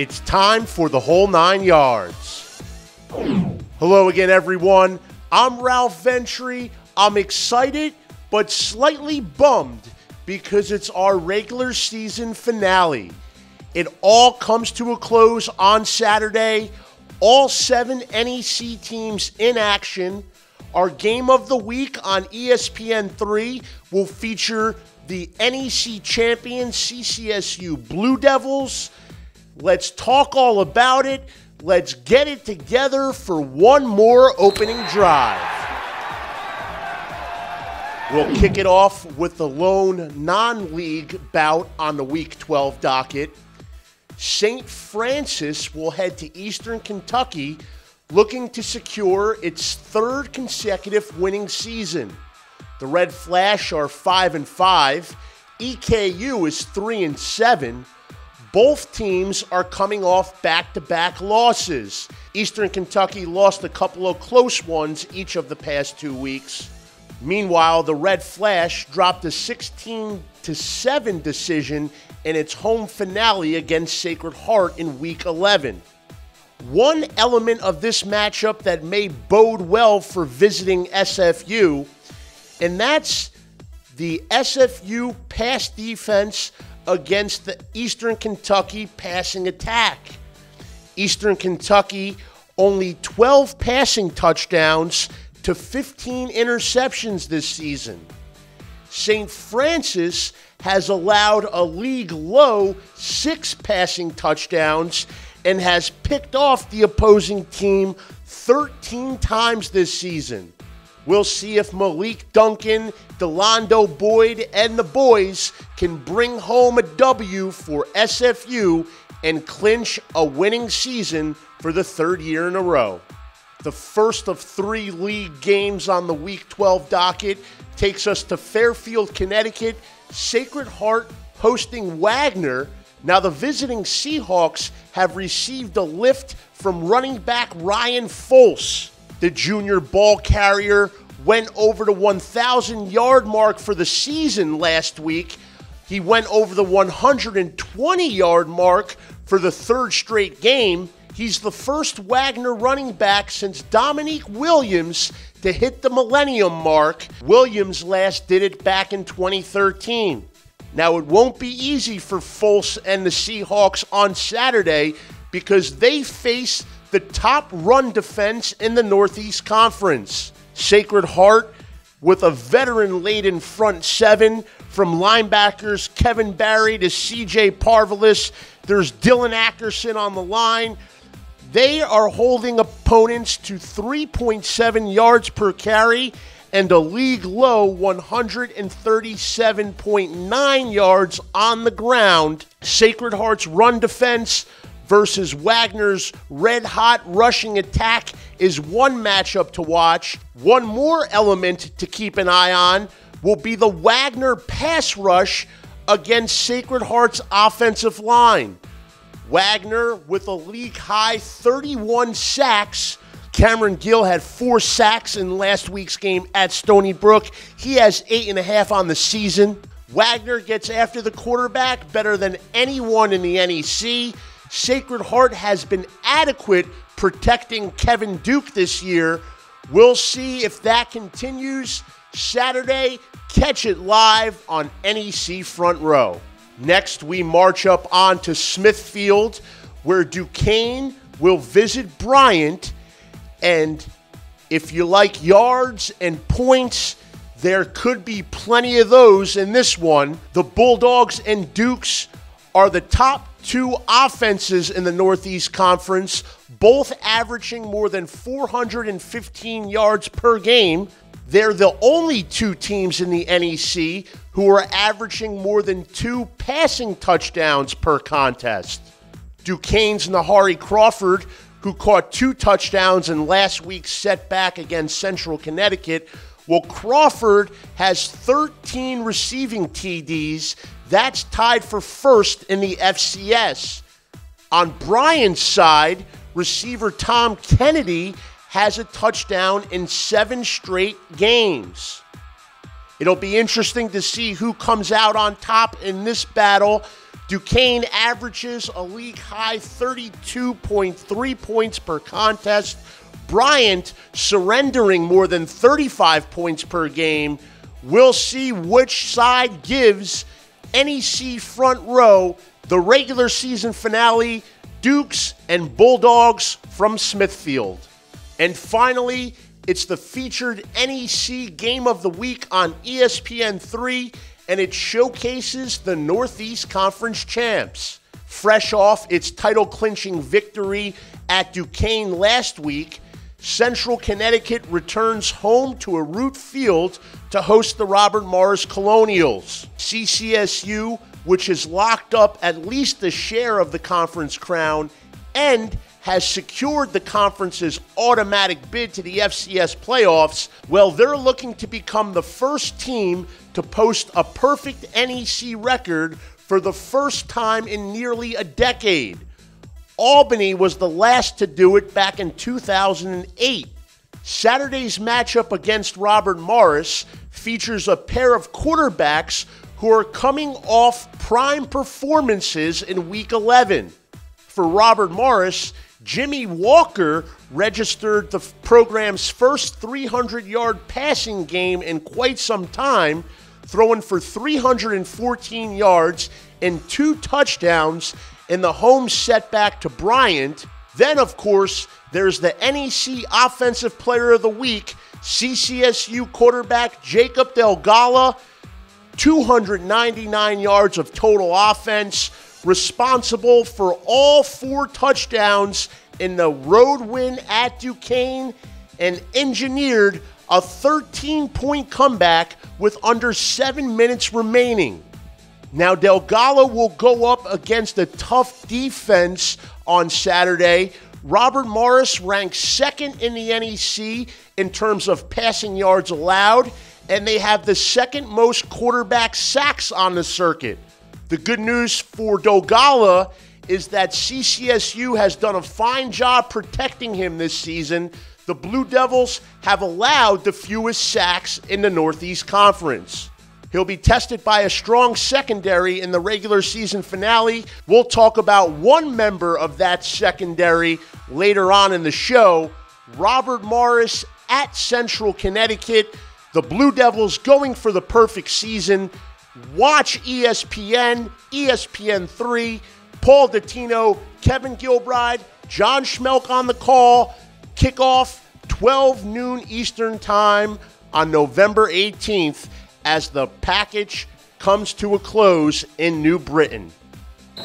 It's time for the whole 9 yards. Hello again, everyone. I'm Ralph Ventre. I'm excited but slightly bummed because it's our regular season finale. It all comes to a close on Saturday. All 7 NEC teams in action. Our game of the week on ESPN3 will feature the NEC champion CCSU Blue Devils. Let's talk all about it. Let's get it together for one more opening drive. We'll kick it off with the lone non-league bout on the Week 12 docket. St. Francis will head to Eastern Kentucky looking to secure its 3rd consecutive winning season. The Red Flash are 5-5. EKU is 3-7. Both teams are coming off back-to-back losses. Eastern Kentucky lost a couple of close ones each of the past 2 weeks. Meanwhile, the Red Flash dropped a 16-7 decision in its home finale against Sacred Heart in Week 11. One element of this matchup that may bode well for visiting SFU, and that's the SFU pass defense against the Eastern Kentucky passing attack. Eastern Kentucky only 12 passing touchdowns to 15 interceptions this season. St. Francis has allowed a league-low 6 passing touchdowns and has picked off the opposing team 13 times this season. We'll see if Malik Duncan, Delando Boyd, and the boys can bring home a W for SFU and clinch a winning season for the 3rd year in a row. The first of 3 league games on the Week 12 docket takes us to Fairfield, Connecticut. Sacred Heart hosting Wagner. Now the visiting Seahawks have received a lift from running back Ryan Foles. The junior ball carrier went over the 1,000-yard mark for the season last week. He went over the 120-yard mark for the 3rd straight game. He's the first Wagner running back since Dominique Williams to hit the millennium mark. Williams last did it back in 2013. Now, it won't be easy for Foles and the Seahawks on Saturday because they face the top run defense in the Northeast Conference. Sacred Heart with a veteran-laden front 7 from linebackers Kevin Barry to C.J. Parvalis. There's Dylan Ackerson on the line. They are holding opponents to 3.7 yards per carry and a league-low 137.9 yards on the ground. Sacred Heart's run defense versus Wagner's red-hot rushing attack is one matchup to watch. One more element to keep an eye on will be the Wagner pass rush against Sacred Heart's offensive line. Wagner with a league-high 31 sacks. Cameron Gill had 4 sacks in last week's game at Stony Brook. He has 8.5 on the season. Wagner gets after the quarterback better than anyone in the NEC. Sacred Heart has been adequate protecting Kevin Duke this year. We'll see if that continues. Saturday, catch it live on NEC Front Row. Next, we march up on to Smithfield, where Duquesne will visit Bryant. And if you like yards and points, there could be plenty of those in this one. The Bulldogs and Dukes are the top 2 offenses in the Northeast Conference, both averaging more than 415 yards per game. They're the only 2 teams in the NEC who are averaging more than 2 passing touchdowns per contest. Duquesne's Nahari Crawford, who caught 2 touchdowns in last week's setback against Central Connecticut. Well, Crawford has 13 receiving TDs. That's tied for 1st in the FCS. On Bryant's side, receiver Tom Kennedy has a touchdown in 7 straight games. It'll be interesting to see who comes out on top in this battle Duquesne averages a league-high 32.3 points per contest. Bryant surrendering more than 35 points per game. We'll see which side gives NEC front row the regular season finale, Dukes and Bulldogs from Smithfield. And finally, it's the featured NEC Game of the Week on ESPN3, and it showcases the Northeast Conference champs. Fresh off its title-clinching victory at Duquesne last week, Central Connecticut returns home to a root field to host the Robert Morris Colonials. CCSU, which has locked up at least a share of the conference crown and has secured the conference's automatic bid to the FCS playoffs, well, they're looking to become the first team to post a perfect NEC record for the first time in nearly a decade. Albany was the last to do it back in 2008. Saturday's matchup against Robert Morris features a pair of quarterbacks who are coming off prime performances in Week 11. For Robert Morris, Jimmy Walker registered the program's first 300-yard passing game in quite some time, throwing for 314 yards and 2 touchdowns in the home setback to Bryant. Then, of course, there's the NEC Offensive Player of the Week, CCSU quarterback Jacob Delgado, 299 yards of total offense, responsible for all 4 touchdowns in the road win at Duquesne, and engineered a 13-point comeback with under 7 minutes remaining. Now, Delgado will go up against a tough defense on Saturday. Robert Morris ranks second in the NEC in terms of passing yards allowed, and they have the second most quarterback sacks on the circuit. The good news for Delgado is that CCSU has done a fine job protecting him this season. The Blue Devils have allowed the fewest sacks in the Northeast Conference. He'll be tested by a strong secondary in the regular season finale. We'll talk about one member of that secondary later on in the show. Robert Morris at Central Connecticut. The Blue Devils going for the perfect season. Watch ESPN, ESPN3, Paul Dottino, Kevin Gilbride, John Schmelk on the call. Kickoff 12 noon Eastern Time on November 18th. As the package comes to a close in New Britain.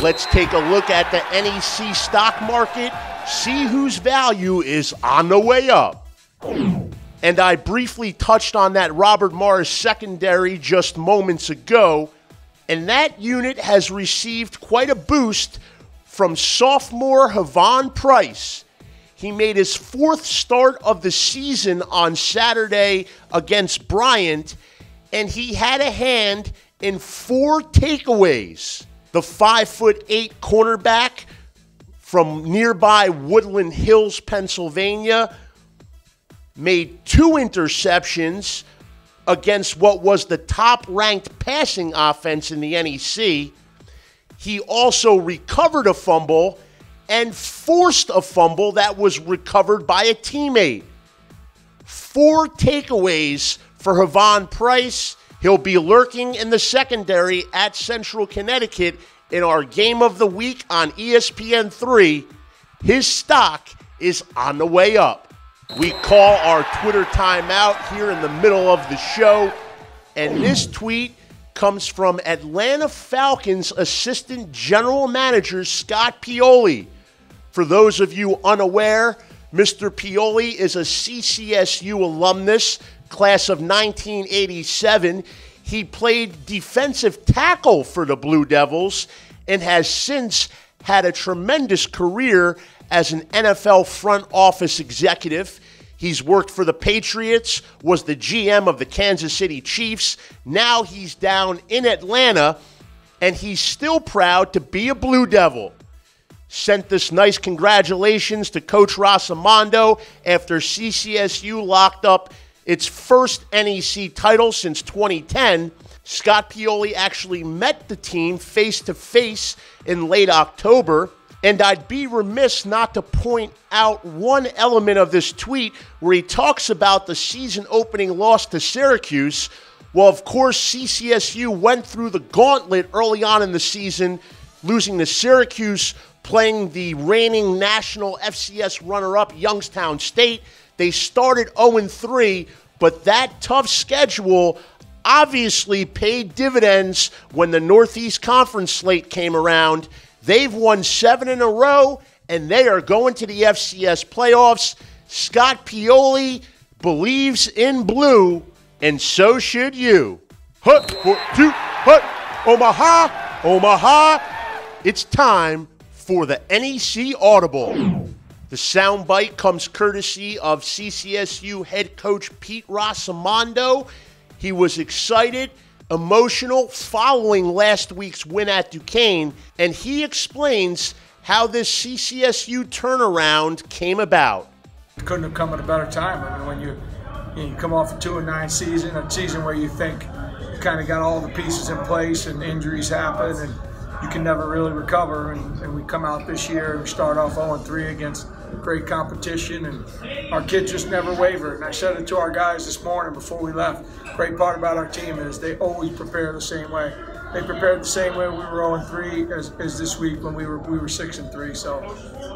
Let's take a look at the NEC stock market, see whose value is on the way up. And I briefly touched on that Robert Morris secondary just moments ago, and that unit has received quite a boost from sophomore Havon Price. He made his 4th start of the season on Saturday against Bryant, and he had a hand in 4 takeaways. The 5'8" cornerback from nearby Woodland Hills, Pennsylvania, made 2 interceptions against what was the top-ranked passing offense in the NEC. He also recovered a fumble and forced a fumble that was recovered by a teammate. 4 takeaways for Havon Price. He'll be lurking in the secondary at Central Connecticut in our Game of the Week on ESPN3. His stock is on the way up. We call our Twitter timeout here in the middle of the show, and this tweet comes from Atlanta Falcons Assistant General Manager Scott Pioli. For those of you unaware, Mr. Pioli is a CCSU alumnus, class of 1987. He played defensive tackle for the Blue Devils and has since had a tremendous career as an NFL front office executive. He's worked for the Patriots, was the GM of the Kansas City Chiefs. Now he's down in Atlanta, and he's still proud to be a Blue Devil. Sent this nice congratulations to Coach Rosamondo after CCSU locked up its first NEC title since 2010. Scott Pioli actually met the team face-to-face in late October. And I'd be remiss not to point out one element of this tweet where he talks about the season opening loss to Syracuse. Well, of course, CCSU went through the gauntlet early on in the season, losing to Syracuse, playing the reigning national FCS runner-up Youngstown State. They started 0-3, but that tough schedule obviously paid dividends when the Northeast Conference slate came around. They've won 7 in a row, and they are going to the FCS playoffs. Scott Pioli believes in blue, and so should you. Hut, Omaha, Omaha. It's time for the NEC Audible. The soundbite comes courtesy of CCSU head coach Pete Rosamondo. He was excited, emotional following last week's win at Duquesne, and he explains how this CCSU turnaround came about. It couldn't have come at a better time. I mean, when you come off a 2-9 season, a season where you think you kind of got all the pieces in place and injuries happen and you can never really recover, and we come out this year and we start off 0-3 against great competition, and our kids just never waver. And I said it to our guys this morning before we left. Great part about our team is they always prepare the same way. They prepared the same way when we were 0-3 as this week when we were 6-3. So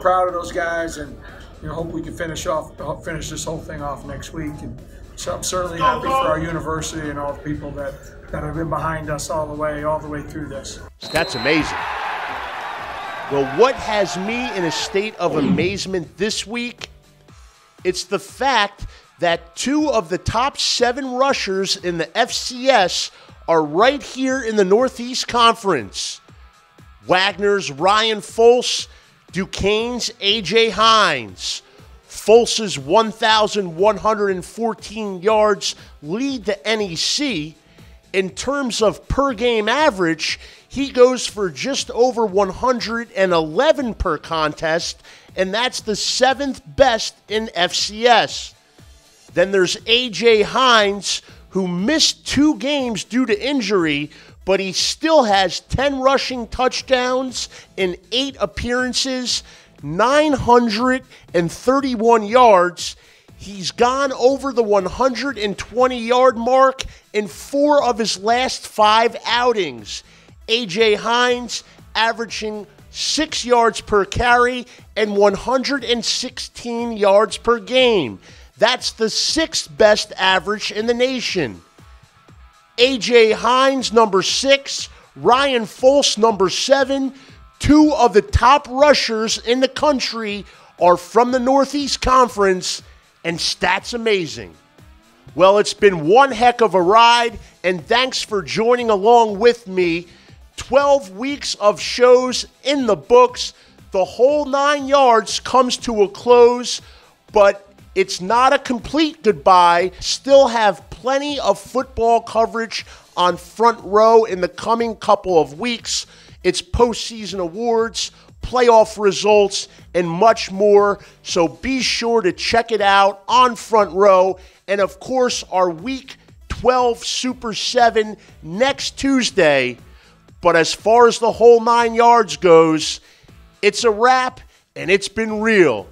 proud of those guys, and hope we can finish this whole thing off next week. And so I'm certainly happy for our university and all the people that have been behind us all the way through this. That's amazing. Well, what has me in a state of amazement this week? It's the fact that 2 of the top 7 rushers in the FCS are right here in the Northeast Conference. Wagner's Ryan Folse, Duquesne's A.J. Hines. Folse's 1,114 yards lead the NEC. In terms of per-game average, he goes for just over 111 per contest, and that's the 7th best in FCS. Then there's A.J. Hines, who missed 2 games due to injury, but he still has 10 rushing touchdowns in 8 appearances, 931 yards. He's gone over the 120-yard mark in 4 of his last 5 outings. A.J. Hines averaging 6 yards per carry and 116 yards per game. That's the 6th best average in the nation. A.J. Hines, number 6. Ryan Folse, number 7. 2 of the top rushers in the country are from the Northeast Conference, and stats amazing. Well, it's been one heck of a ride, and thanks for joining along with me. 12 weeks of shows in the books. The whole 9 yards comes to a close, but it's not a complete goodbye. Still have plenty of football coverage on Front Row in the coming couple of weeks. It's postseason awards, playoff results, and much more. So be sure to check it out on Front Row. And of course, our Week 12 Super 7 next Tuesday. But as far as the whole 9 yards goes, it's a wrap, and it's been real.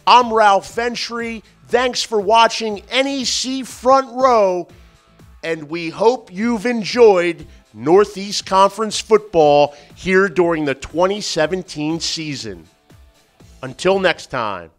I'm Ralph Ventre. Thanks for watching NEC Front Row, and we hope you've enjoyed Northeast Conference football here during the 2017 season. Until next time.